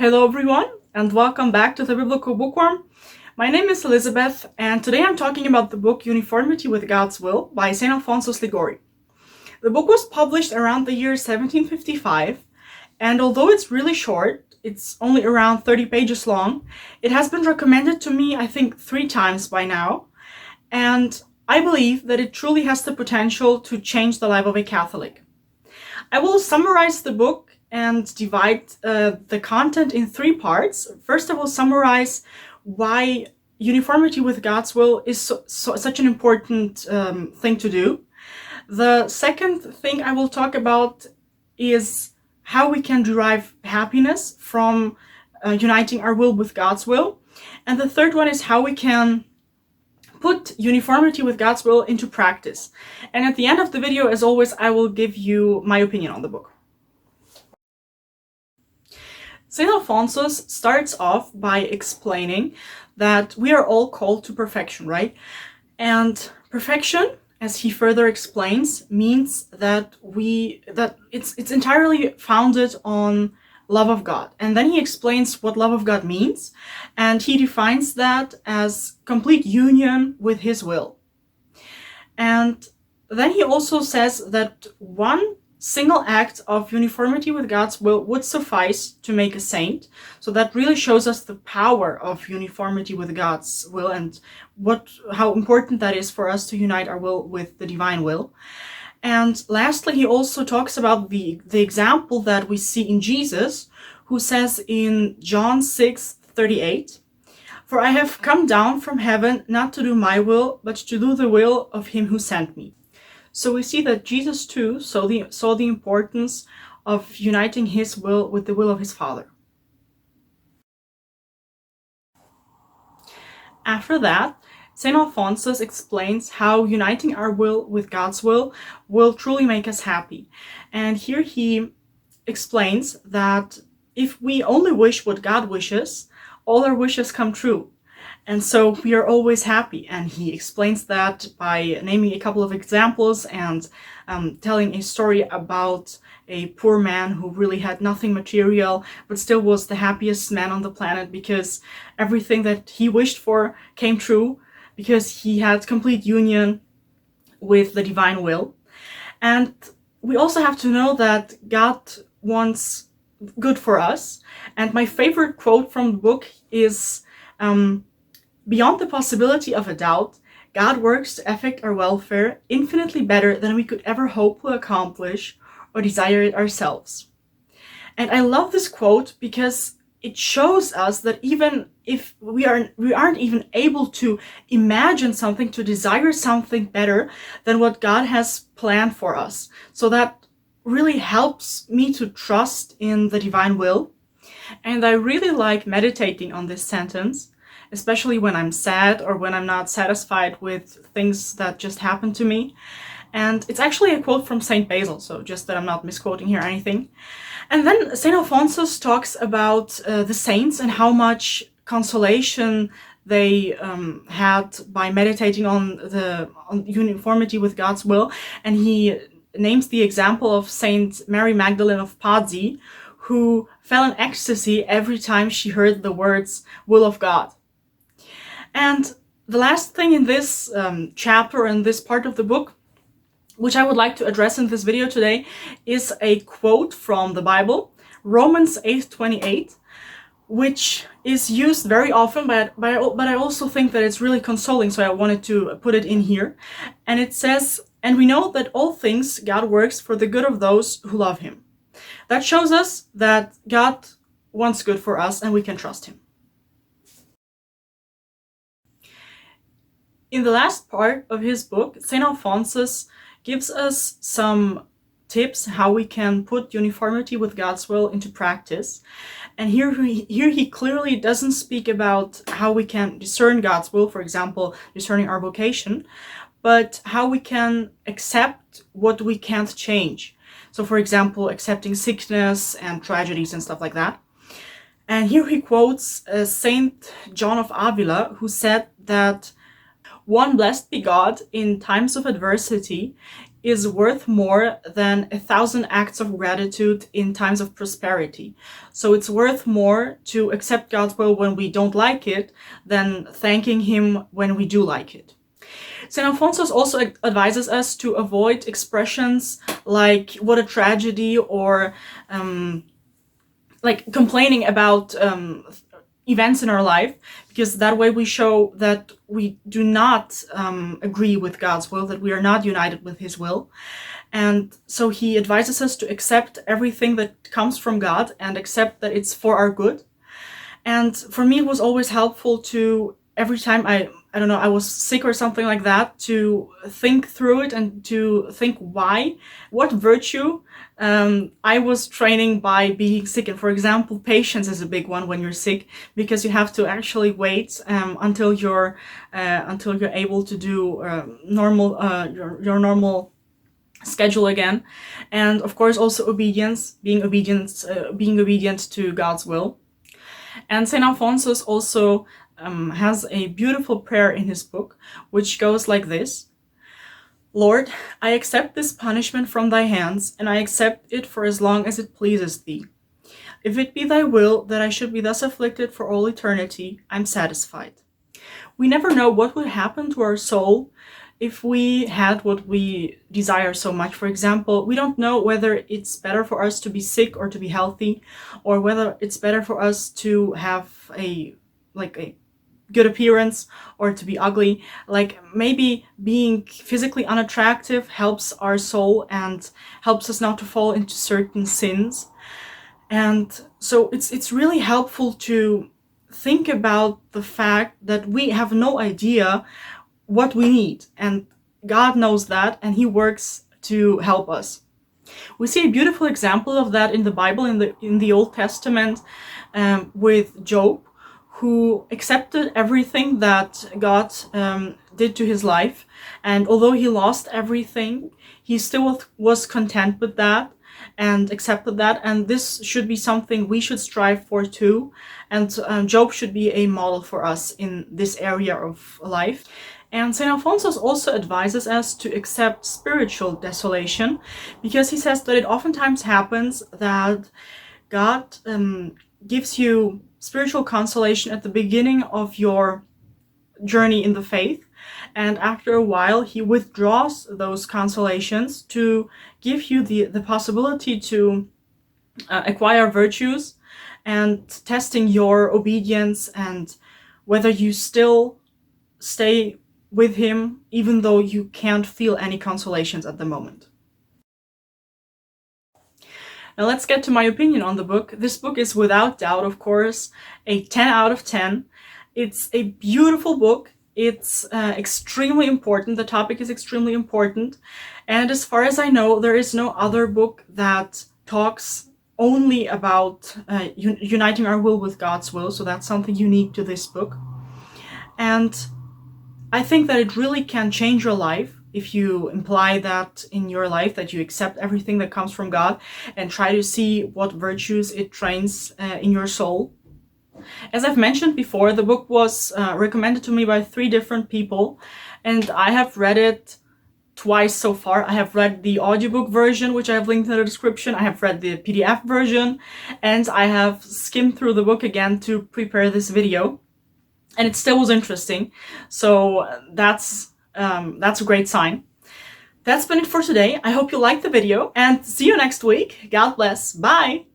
Hello everyone, and welcome back to the Biblical Bookworm. My name is Elizabeth, and today I'm talking about the book Uniformity with God's Will by St. Alphonsus Liguori. The book was published around the year 1755, and although it's really short, it's only around 30 pages long, it has been recommended to me, I think, 3 times by now, and I believe that it truly has the potential to change the life of a Catholic. I will summarize the book and divide the content in 3 parts. First, I will summarize why uniformity with God's will is such an important thing to do. The second thing I will talk about is how we can derive happiness from uniting our will with God's will. And the third one is how we can put uniformity with God's will into practice. And at the end of the video, as always, I will give you my opinion on the book. St. Alphonsus starts off by explaining that we are all called to perfection, right? And perfection, as he further explains, means that it's entirely founded on love of God. And then he explains what love of God means, and he defines that as complete union with his will. And then he also says that one single act of uniformity with God's will would suffice to make a saint. So that really shows us the power of uniformity with God's will and how important that is for us to unite our will with the divine will. And lastly, he also talks about the example that we see in Jesus, who says in John 6:38, "For I have come down from heaven not to do my will, but to do the will of him who sent me." So we see that Jesus too saw the importance of uniting his will with the will of his Father. After that, St. Alphonsus explains how uniting our will with God's will truly make us happy. And here he explains that if we only wish what God wishes, all our wishes come true. And so we are always happy. And he explains that by naming a couple of examples and telling a story about a poor man who really had nothing material, but still was the happiest man on the planet because everything that he wished for came true because he had complete union with the divine will. And we also have to know that God wants good for us. And my favorite quote from the book is, "Beyond the possibility of a doubt, God works to effect our welfare infinitely better than we could ever hope to accomplish or desire it ourselves." And I love this quote because it shows us that even if we aren't even able to imagine something, to desire something better than what God has planned for us. So that really helps me to trust in the divine will. And I really like meditating on this sentence, especially when I'm sad or when I'm not satisfied with things that just happened to me. And it's actually a quote from St. Basil, so just that I'm not misquoting here or anything. And then St. Alphonsus talks about the saints and how much consolation they had by meditating on uniformity with God's will. And he names the example of Saint Mary Magdalene of Pazzi, who fell in ecstasy every time she heard the words "will of God." And the last thing in this chapter and this part of the book, which I would like to address in this video today, is a quote from the Bible, Romans 8:28, which is used very often, but I also think that it's really consoling, so I wanted to put it in here. And it says, "And we know that all things God works for the good of those who love him." That shows us that God wants good for us and we can trust him. In the last part of his book, St. Alphonsus gives us some tips how we can put uniformity with God's will into practice. And here he clearly doesn't speak about how we can discern God's will, for example, discerning our vocation, but how we can accept what we can't change. So, for example, accepting sickness and tragedies and stuff like that. And here he quotes Saint John of Avila, who said that "One blessed be God in times of adversity, is worth more than 1,000 acts of gratitude in times of prosperity. So it's worth more to accept God's will when we don't like it than thanking Him when we do like it. St. Alphonsus also advises us to avoid expressions like "what a tragedy" or like complaining about events in our life, because that way we show that we do not agree with God's will, that we are not united with His will. And so he advises us to accept everything that comes from God and accept that it's for our good. And for me, it was always helpful to, every time I don't know, I was sick or something like that, to think through it and to think what virtue I was training by being sick. And for example, patience is a big one when you're sick, because you have to actually wait until you're able to do normal your normal schedule again. And of course also obedience, being obedient to God's will. And St. Alphonsus also has a beautiful prayer in his book, which goes like this: Lord, I accept this punishment from thy hands, and I accept it for as long as it pleases thee. If it be thy will that I should be thus afflicted for all eternity, I'm satisfied. We never know what would happen to our soul if we had what we desire so much. For example, we don't know whether it's better for us to be sick or to be healthy, or whether it's better for us to have a good appearance or to be ugly. Like maybe being physically unattractive helps our soul and helps us not to fall into certain sins. And so it's really helpful to think about the fact that we have no idea what we need, and God knows that, and He works to help us. We see a beautiful example of that in the Bible, in the Old Testament, with Job, who accepted everything that God did to his life, and although he lost everything, he still was content with that and accepted that. And this should be something we should strive for too, and Job should be a model for us in this area of life. And St. Alphonsus also advises us to accept spiritual desolation, because he says that it oftentimes happens that God gives you spiritual consolation at the beginning of your journey in the faith, and after a while He withdraws those consolations to give you the possibility to acquire virtues, and testing your obedience and whether you still stay with Him even though you can't feel any consolations at the moment. Now let's get to my opinion on the book. This book is without doubt, of course, a 10 out of 10. It's a beautiful book. It's extremely important. The topic is extremely important. And as far as I know, there is no other book that talks only about uniting our will with God's will. So that's something unique to this book. And I think that it really can change your life if you imply that in your life, that you accept everything that comes from God and try to see what virtues it trains in your soul. As I've mentioned before, the book was recommended to me by 3 different people, and I have read it twice so far. I have read the audiobook version, which I have linked in the description. I have read the PDF version, and I have skimmed through the book again to prepare this video. And it still was interesting. So that's a great sign. That's been it for today. I hope you liked the video, and see you next week. God bless. Bye!